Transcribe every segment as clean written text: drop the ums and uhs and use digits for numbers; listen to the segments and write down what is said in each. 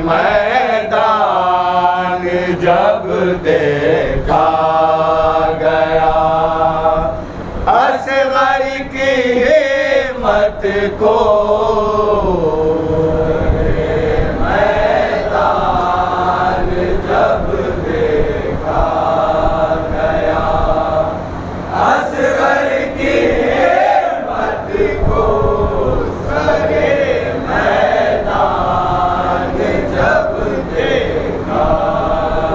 मैदान जब देखा गया, असगर की हिम्मत को मैदान जब देखा गया, असगर की हिम्मत को सगे मैदान जब देखा गया,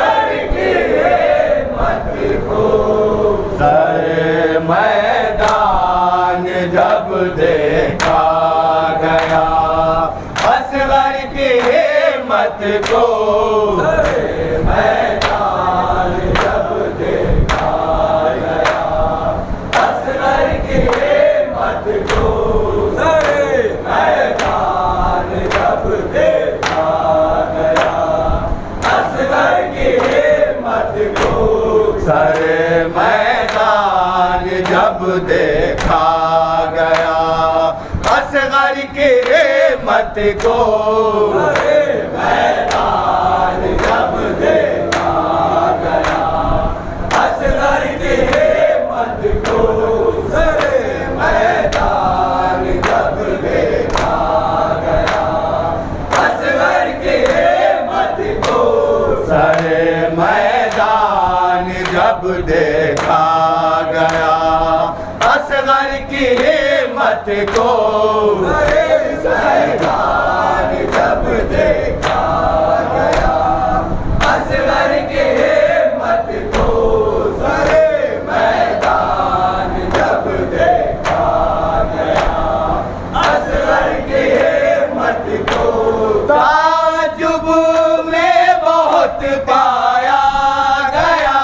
असगर की हिम्मत को सरे मैदान जब देखा गया, असगर की हिम्मत को सरे मैदान जब देखा गया, असगर की हिम्मत को सरे मैदान जब देखा गया, असगर की हिम्मत को सरे मैदान जब देखा गया, असगर की हिम्मत को सरे मैदान जब देखा गया, असगर की हिम्मत को सरे मैदान जब देखा गया, असगर की हिम्मत को सरे मैदान जब देखा गया, असगर की हिम्मत को सरे मैदान जब देखा गया, असगर की हिम्मत को सरे मैदान जब देखा गया, असगर की हिम्मत को ताजुब में बहुत पाया गया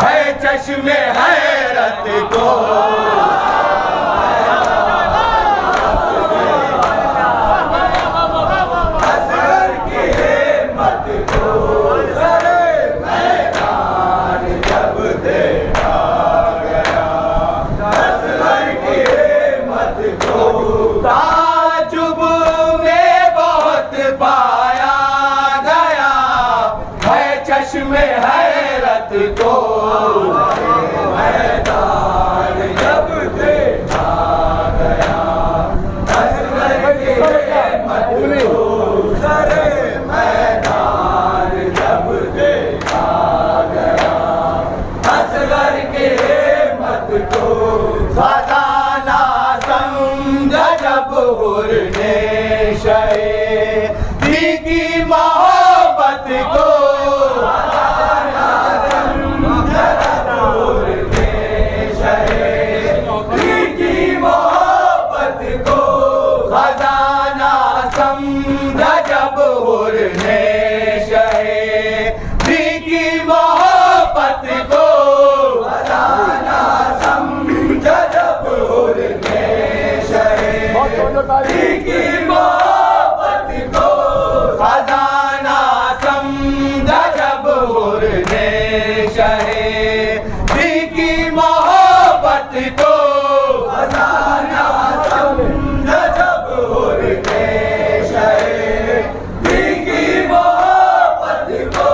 है, चश्मे हैरत को ताजुब में बहुत पाया गया है, चश्मे हैरत को मैदान जब देखा गया, असगर की हिम्मत को सरे मैदान जब देखा गया, असगर की हिम्मत को खजाना समझा जब हुरने शहीदी की मोहब्बत को, खजाना समझा जब हुरने शहीदी की मोहब्बत को, खजाना समझा जब हुरने शहीदी की मोहब्बत को, खजाना समझा जब हुरने शहीदी की मोहब्बत को, खजाना समझा जब हुरने शहीदी की मोहब्बत को, खजाना समझा जब हुरने शहीदी की मोहब्बत को,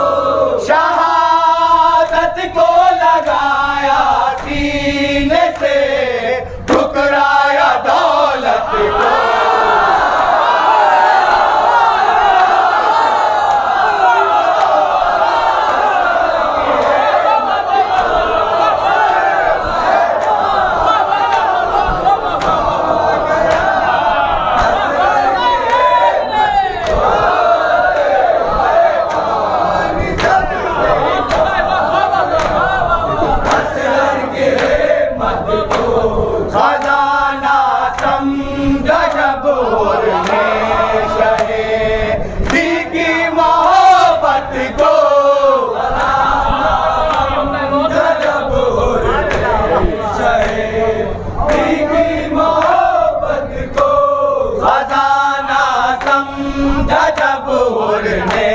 शहादत को लगाया सीने से, ठुकराया दौलत को, खजाना समझा जब हुरने शहीदी की मोहब्बत को, खजाना समझा जब हुरने शहीदी की मोहब्बत को, खजाना समझा जब हुरने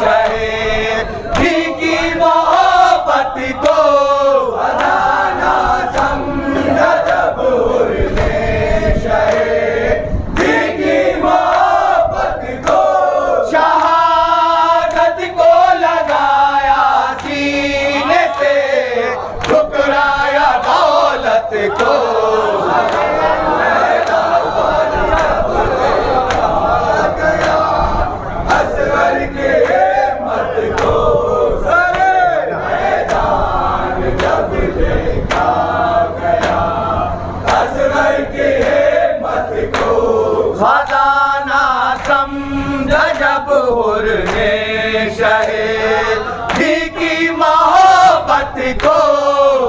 शहीदी की मोहब्बत को, खजाना समझा जब हुरने शहीदी की खजाना समझ जब हुर ने शहीदी की मोहब्बत को,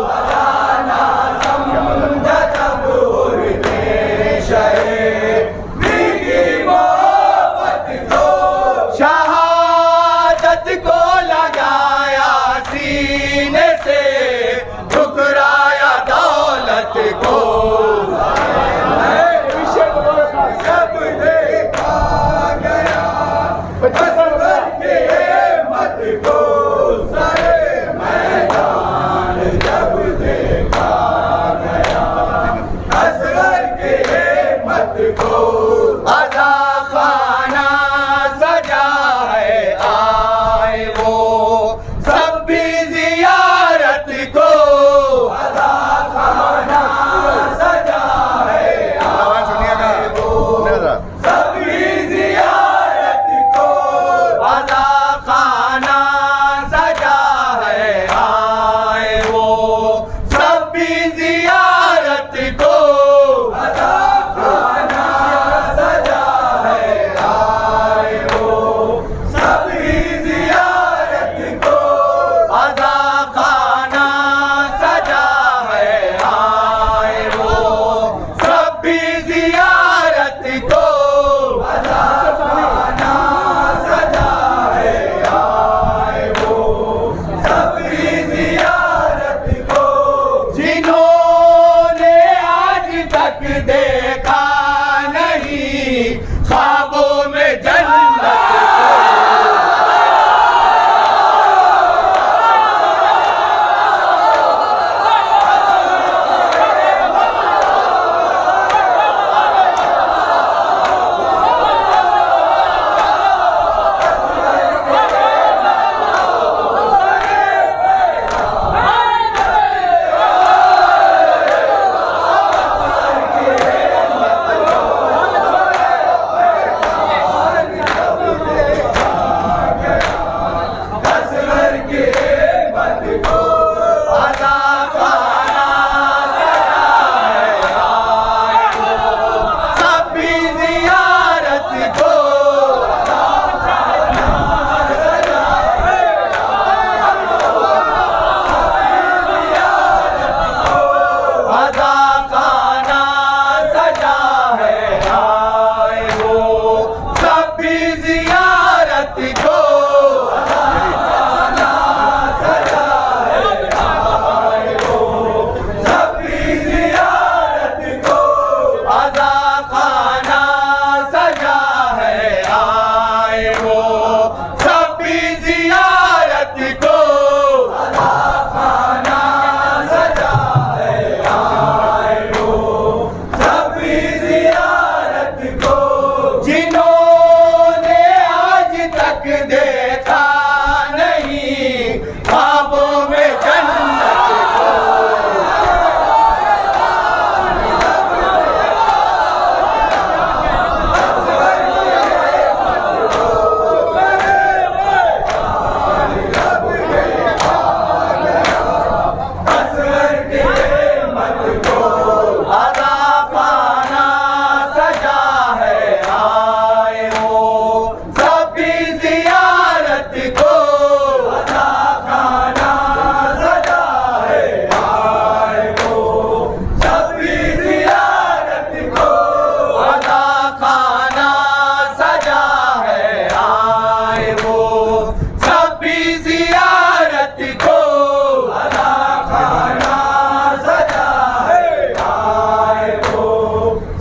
खजाना समझ जब हुर ने शहीदी की मोहब्बत को, शहादत को लगाया सीने से, ठुकराया दौलत को, सब देखा गया असगर के मत को, सारे मैदान जब देखा गया असगर के मत को, अज़ा खाना सजा है आए वो सब भी जियारत को, अज़ा खाना सजा है आए वो सभी जियारत को, अज़ा खाना सजा है आए वो सभी जियारत को, अज़ा खाना सजा है आए वो सभी जियारत को, अज़ा खाना सजा है आए वो सभी जियारत को, अज़ा खाना सजा है आए वो सभी जियारत को, जिन्होंने आज तक देखा नहीं ख्वाबों में जन्नत को, असगर के मत को, अज़ा खाना सजा है आए वो सभी जियारत को, अज़ा खाना सजा है आए वो सभी जियारत को, अज़ा खाना सजा है आए वो सभी जियारत को, अज़ा खाना सजा है आए वो सभी जियारत को, अज़ा खाना सजा है आए वो सभी जियारत को, अज़ा खाना सजा है आए वो सभी जियारत को, जिन्होंने आज तक देखा नहीं ख्वाबों में जन्नत को, असगर के मत को, अज़ा खाना सजा है आए वो सभी जियारत को, अज़ा खाना सजा है आए वो सभी जियारत को, अज़ा खाना सजा है आए वो सभी जियारत को, अज़ा खाना सजा है आए वो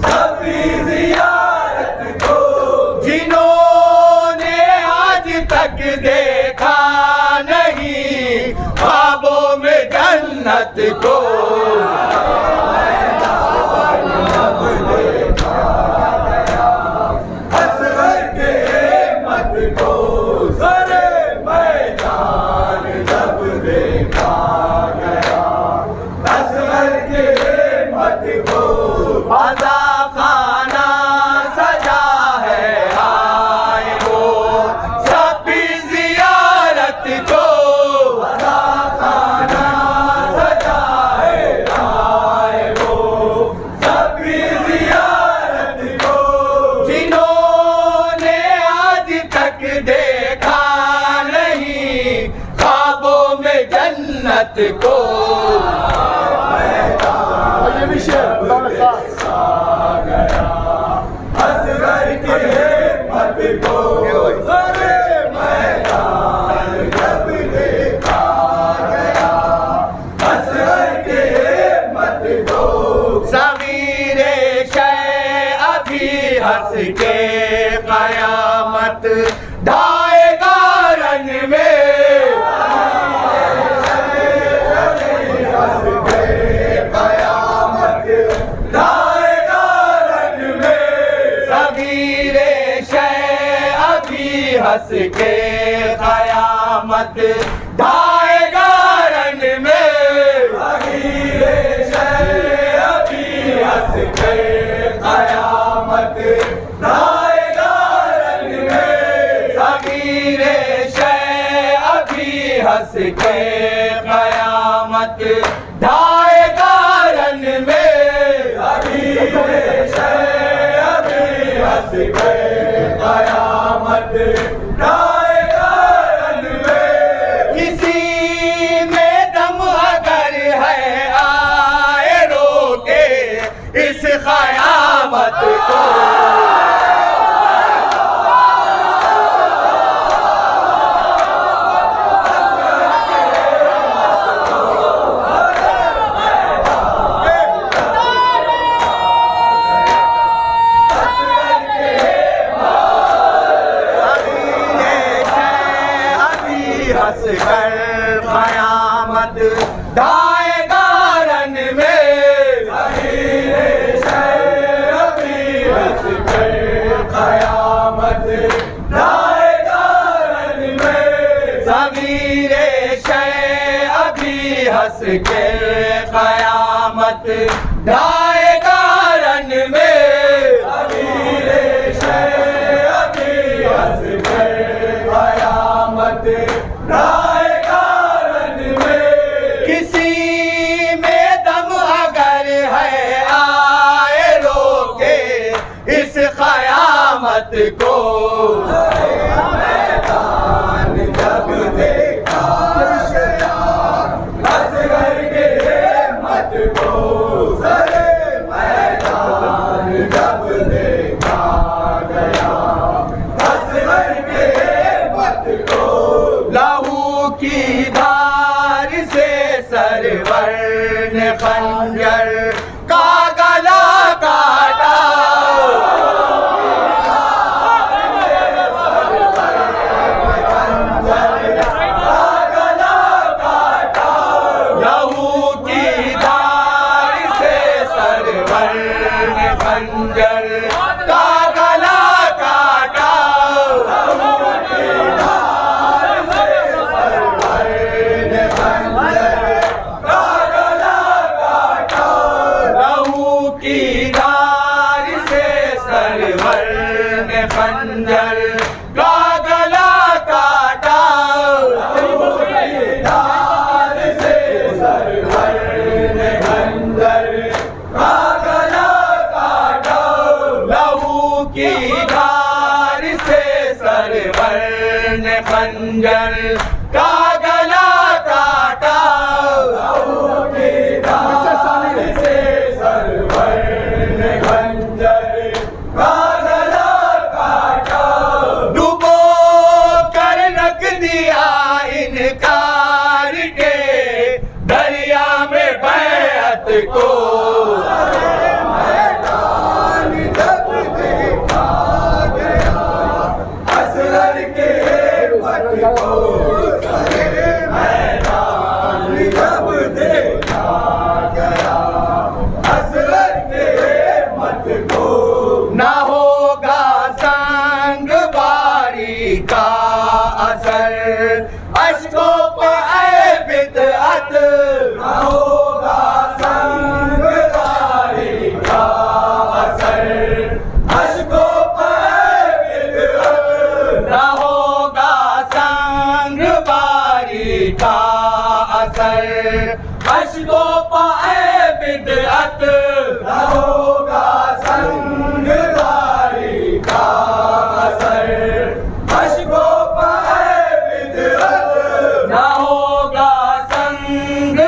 सभी जियारत को, जिन्होंने आज तक देखा नहीं ख्वाबों में जन्नत को, असगर के मत को, सारे मैदान जब देखा गया असगर के मत को, अज़ा खाना सजा है आए वो सभी जियारत को, अज़ा खाना सजा है को। और ये भी शेर खास असगर की हिम्मत को सारे मैदान जब देखा गया, असगर की हिम्मत को। ज़मीरे शय अभी हंस के कयामत ढाएगा रन में, हंस के कयामत ढाएगा रन में। सगीरे शय अभी हंस के कयामत ढाएगा रन में। सगीरे शय अभी हंस के कयामत ढाएगा रन में। सगीरे शय अभी हंस के कयामत ढाएगा रन में। किसी में दम अगर है आए रोके इस कयामत को। हंस कर कयामत ढाएगा रन में। सगीरे शय अभी हंस कर कयामत ढाएगा रन में। सगीरे शय अभी हंस के कयामत ढाएगा रन में। सगीरे शय अभी हंस के कयामत ढाएगा रन में। किसी में दम अगर है आए रोके इस कयामत को। मैदान जब देखा गया, असगर के हिम्मत को। सरे मैदान जब देखा गया, असगर के हिम्मत को। लहू की धार से सरवर ने खंजर का गला काटा। लहू की धार से सरवर ने खंजर का गला काटा। की धार से सरवर ने खंजर का गला काटा। धार से सरवर ने खंजर का गला काटा। लहू की धार से सरवर ने खंजर का गला काटा। लहू की धार से सरवर ने खंजर का गला काटा। डुबो कर रख दिया इनकार के दरिया में बैअत को। मैदान जब देखा गया, असगर के हिम्मत को। मैदान जब देखा गया, असगर के हिम्मत को। ना होगा संग बारी का असर अश्कों पर बिदअत। ना होगा संग बारी का असर अश्कों पर बिदअत। ना होगा संग बारी का असर अश्कों पर बिदअत। ना होगा संग बारी का असर अश्कों पर बिदअत। ना होगा संग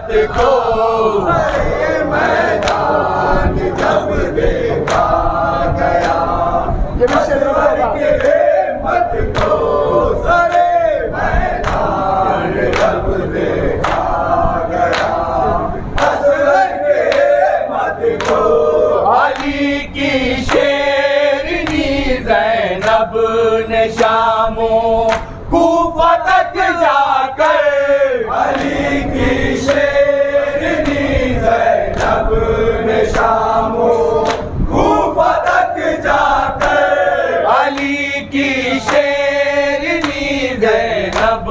को सारे मैदान जब देखा गया ये भी शेर होगा के मत को सारे मैदान जब देखा गया असगर के मत को अली की शेरनी ज़ैनब ने शामों कूफा तक जाकर अली की शेरनी ज़ैनब ने शामों कूफा तक जाकर अली की शेरनी ज़ैनब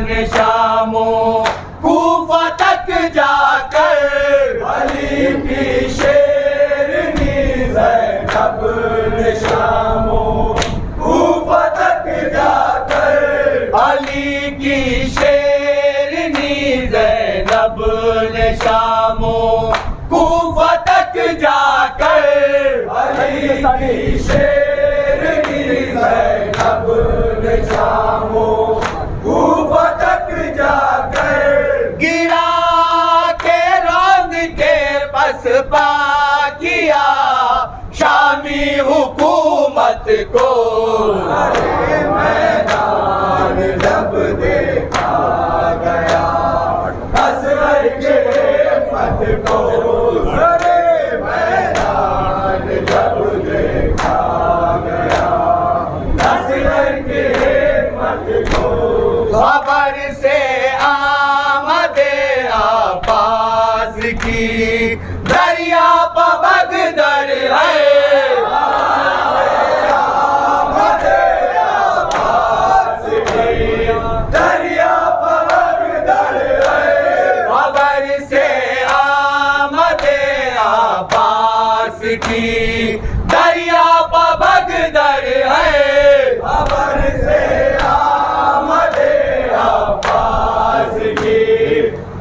ने शामों कूफा तक जाकर अली की शेरनी ज़ैनब ने शामों कूफा तक जाकर अली की शेरनी ज़ैनब ने शामों कूफा तक जाकर अली की शेरनी ज़ैनब ने शामों कूफा तक जाकर गिरा के रंग के पसपा किया शामी हुकूमत को सारे मैदान जब देखा गया असगर के मत को सारे मैदान जब देखा गया असगर के मत को खबर से आमदे अब्बास की दरिया पबगदर है दरिया पबगदर है खबर से आमदे अब्बास की दरिया पबगदर है खबर से आमदे अब्बास की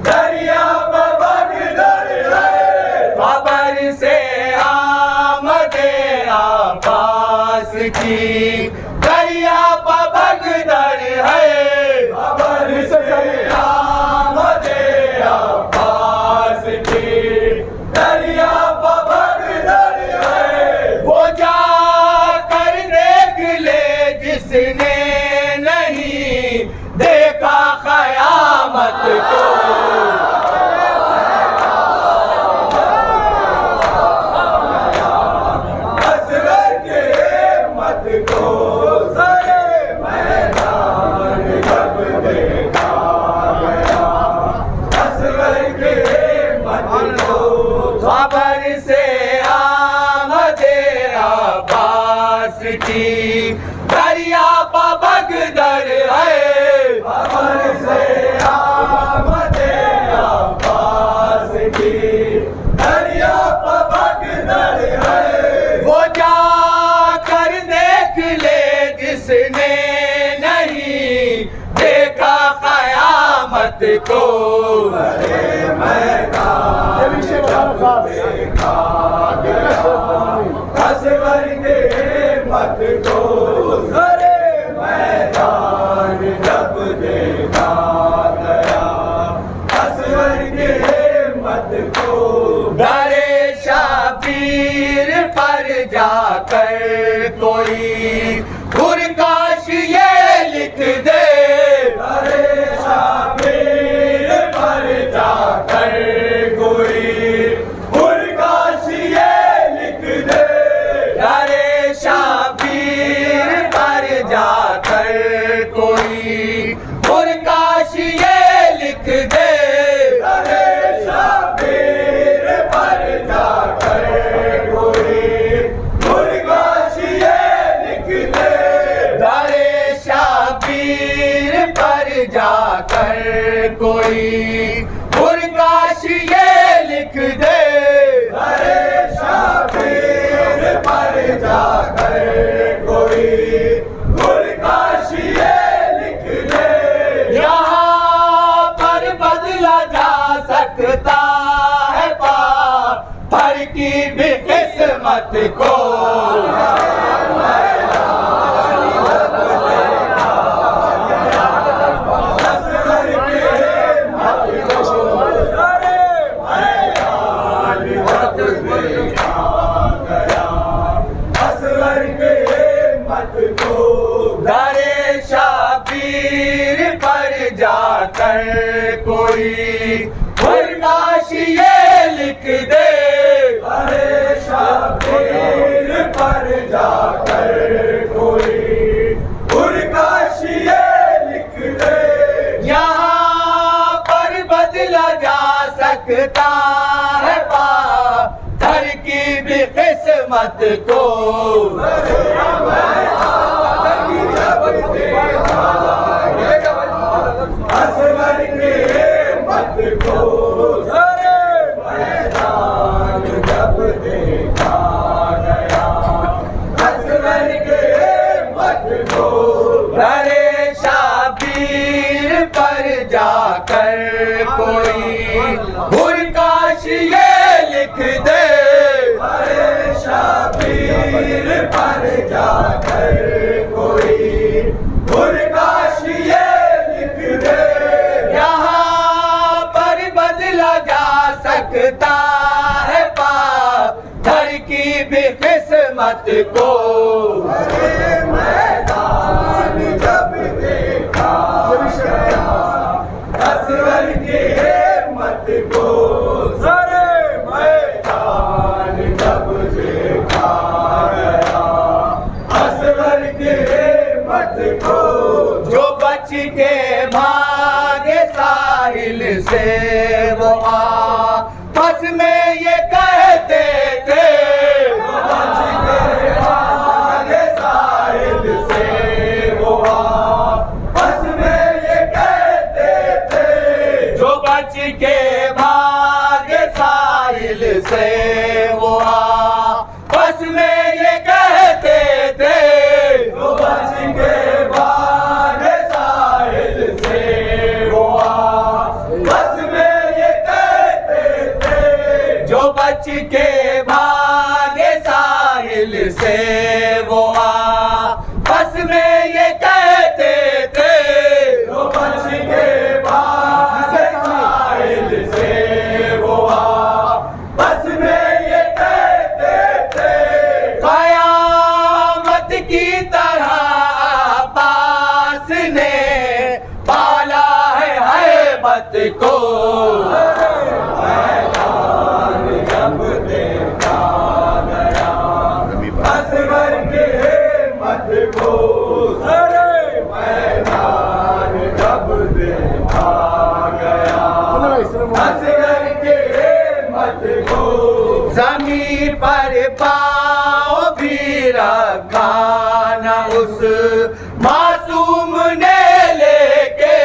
दरिया पबगदर है खबर से आमदे अब्बास की दरिया पबगदर है खबर से आमदे अब्बास की दरिया पबगदर है वो जा कर देख ले जिसने नहीं देखा क़यामत को असगर के मत को सारे मैदान जब देखा गया असगर के मत को खबर से आमदे अब्बास की दरिया पबगदर है खबर से आमदे अब्बास की दरिया पबगदर है वो जा कर देख ले जिसने नहीं देखा क़यामत को सारे मैदान ये भी शेर होगा देखा गया असगर के मत को सारे मैदान जब देखा गया असगर के मत को दरे शाबीर पर जाकर कोई गुरकाश ये लिख दे दरे शाबीर पर जाकर कोई गुरकाश ये लिख दे दरे शाबीर पर जाकर कोई गुरकाश ये लिख दे दरे शाबीर पर जाकर कोई गुरकाश ये लिख दे दरे शाबीर पर जाकर कोई गुरकाश ये लिख दे दरे शाबीर पर जाकर कोई गुरकाश ये लिख दे यहाँ पर बदला जा सकता है पार की भी किस्मत को असगर के मत को कोई काश ये लिख दे अरे शबीर पर जाकर कोई काश ये लिख दे यहाँ पर बदला जा सकता है पत्थर की भी किस्मत को असवर के मत को मैदान जब देखा गया असवर के मत को अरे शबीर पर जाकर कोई काश ये लिख दे अरे शबीर पर जाकर कोई काश ये लिख दे यहाँ पर बदला जा सकता है पत्थर की भी किस्मत को अरे मैदान जब देखा गया असवर के मत को अरे मैदान जब देखा गया असवर के मत को जो बच के भागे साहिल से वो आपस में ये कहते थे जो बच के भागे साहिल से वो आपस में ये कहते थे जो बच के भागे साहिल से वो आपस में ये कहते थे जो बच के भागे साहिल से वो आपस में ये कहते थे जो बच के भागे साहिल से वो आपस में ये कहते थे जो बच के भागे साहिल से वो आपस में ये कहते थे कयामत की तरह पास ने पाला है हैबत को मैदान जब देखा गया असगर के मत को अरे मैदान जब देखा गया असगर के मत को जमीन पर पाँव भी रखा न उस मासूम ने लेके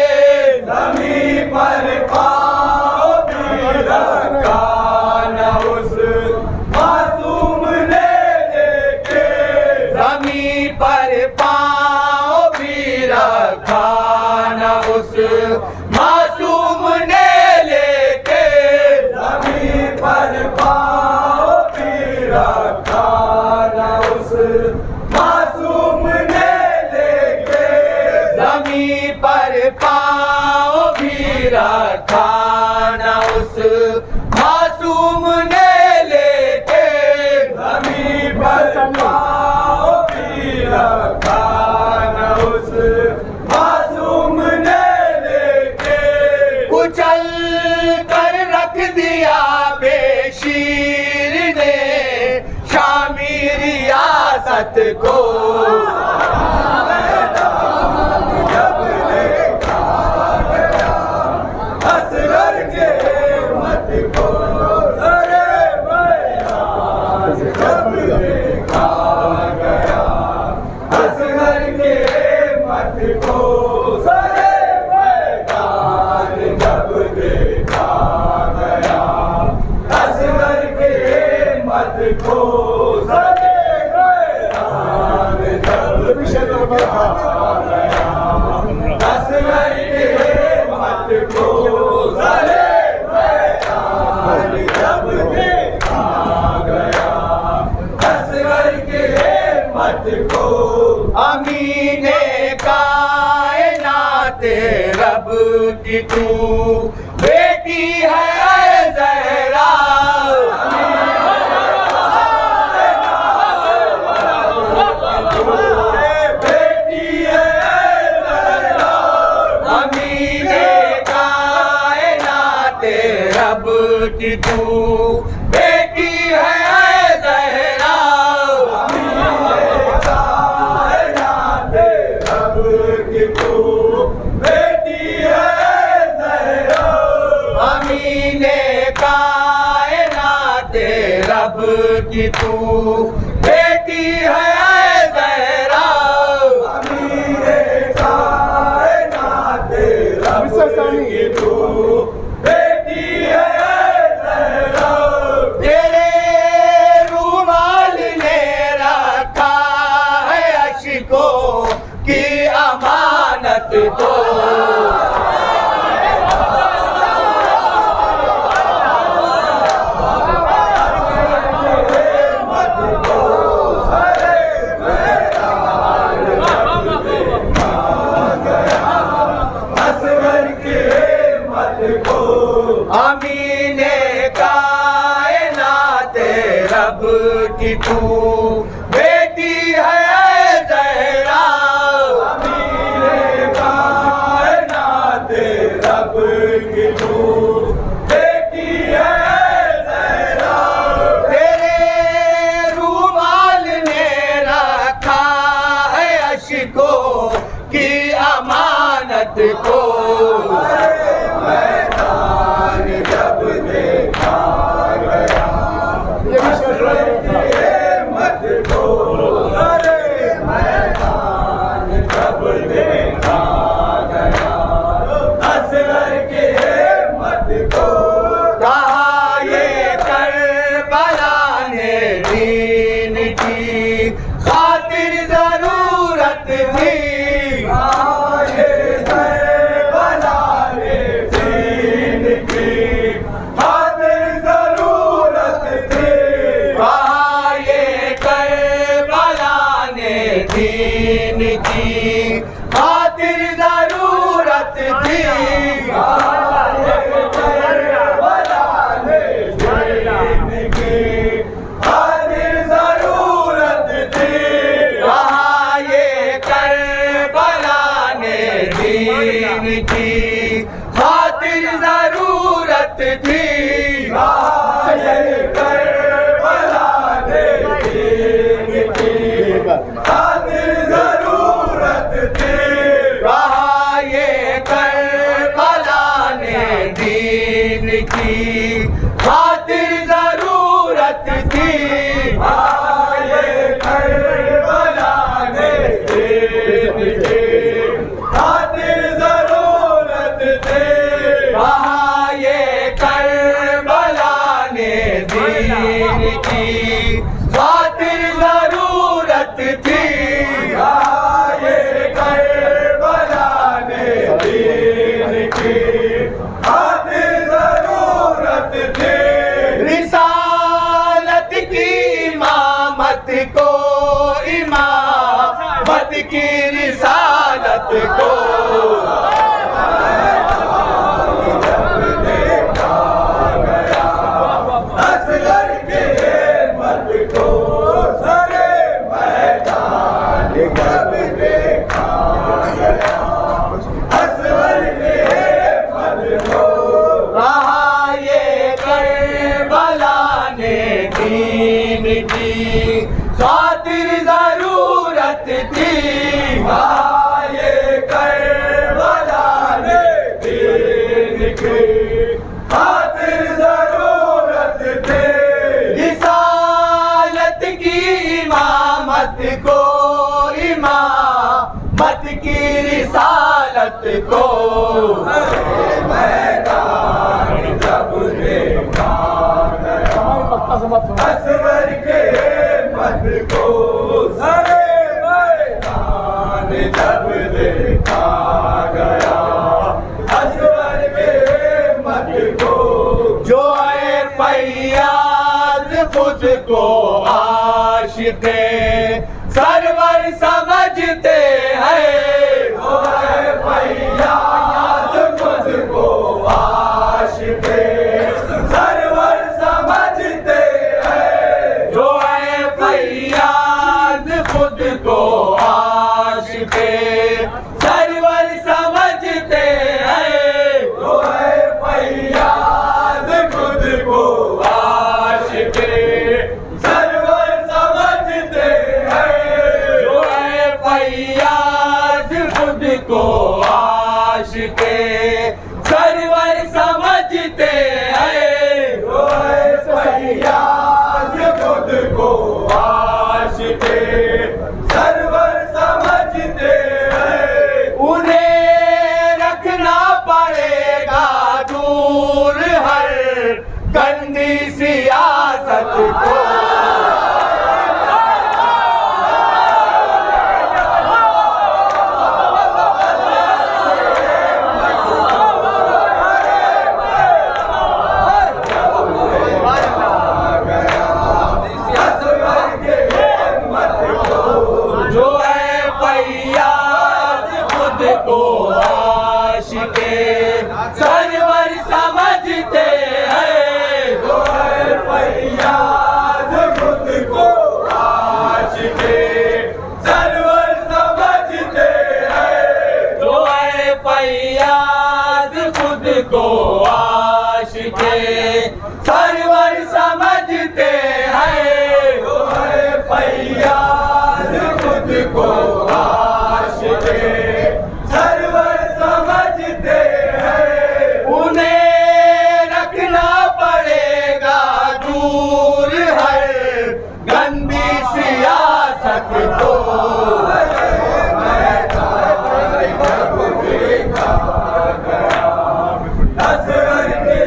जमीन पर पाँव भी रखा न उस मासूम ने लेके जमीन पर पाँव भी रखा न उस मासूम ने लेके जमीन पर पाँव भी रखा न उस मासूम ने लेके जमीन पर पाँव भी रखा न उस मासूम ने लेके जमीन पर पाँव भी रखा न उस मासूम ने लेके कुचल कर रख दिया बेशीर ने शामी रियासत को जब देखा गया असगर के मत को अरे मैदान जब देखा गया असगर के मत को अरे मैदान जब देखा गया असगर के मत को अरे मैदान जब देखा गया असगर के मत को अरे मैदान जब देखा गया असगर के मत को अमीने कायनात रब की तू बेटी है ज़हरा बेटी है ज़हरा अमीने की तू बेटी है ज़हरा। अमीने कायनात रब की तू बेटी है ज़हरा। अमीने कायनात रब की तू बेटी है ज़हरा। तेरे रूमाल ने रखा है अश्कों की अमानत को। अमीने कायनात रब की तू बेटी है ज़हरा। अमीने कायनात रब की तू बेटी है ज़हरा। तेरे रूमाल ने रखा है अश्कों की अमानत को। खातिर जरूरत थी दीन की, खातिर जरूरत थी। ये करबला ने दीन की खातिर जरूरत थी। की खातिर जरूरत थी। करबला ने दीन की खातिर जरूरत थी। ये करबला ने दीन की खातिर जरूरत थी। ये करबला ने दीन की खातिर जरूरत थी। ये करबला ने दीन की खातिर जरूरत थी। ये करबला ने दीन की खातिर जरूरत थी। रिसालत की इमामत को इमामत की रिसालत को दीन की खातिर जरूरत थी। ये करबला ने दीन की खातिर जरूरत थी। रिसालत की इमामत को इमामत की रिसालत को मैदान जब देखा असगर के मत को सारे मैदान जब देखा गया। असगर के मत को जो है फैयाज खुद को आशिक़े सरवर समझते हैं। जो है फैयाज खुद को आशिक़े सरवर समझते हैं। जो है फैयाज खुद को आशिक़े सरवर समझते हैं। जो है फैयाज खुद को गंदी सियासत को। को आशिके सरवर समझते हैं, जो है फैयाज खुद को आशिके सरवर समझते हैं, जो है फैयाज खुद को आशिके सरवर समझते हैं, जो है फैयाज खुद को आशिके सरवर समझते हैं। उन्हें रखना पड़ेगा दूर हर गंदी सियासत को। असगर के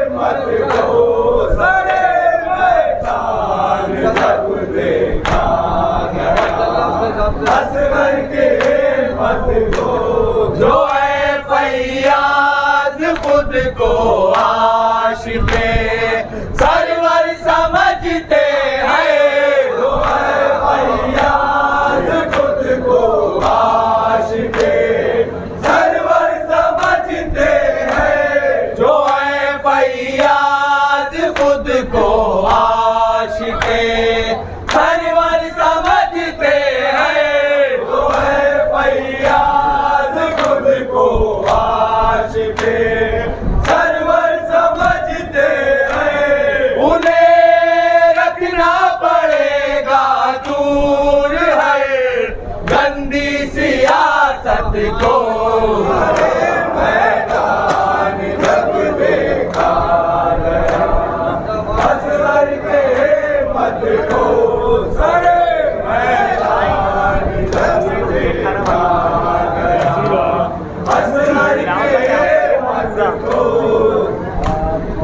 मत को सरे मैदान जब देखा गया, असगर के मत को जो है फैयाज खुद को आशिके सरवर समझते हैं, जो है फैयाज खुद को आशिके सरवर समझते हैं, जो है फैयाज खुद को आशिके सरवर समझते हैं, जो है फैयाज खुद को आशिके सरवर समझते हैं। उन्हें रखना पड़ेगा दूर है गंदी सियासत को। मैदान जब देखा गया, असगर के मत को सरे मैदान जब देखा गया, असगर के मत को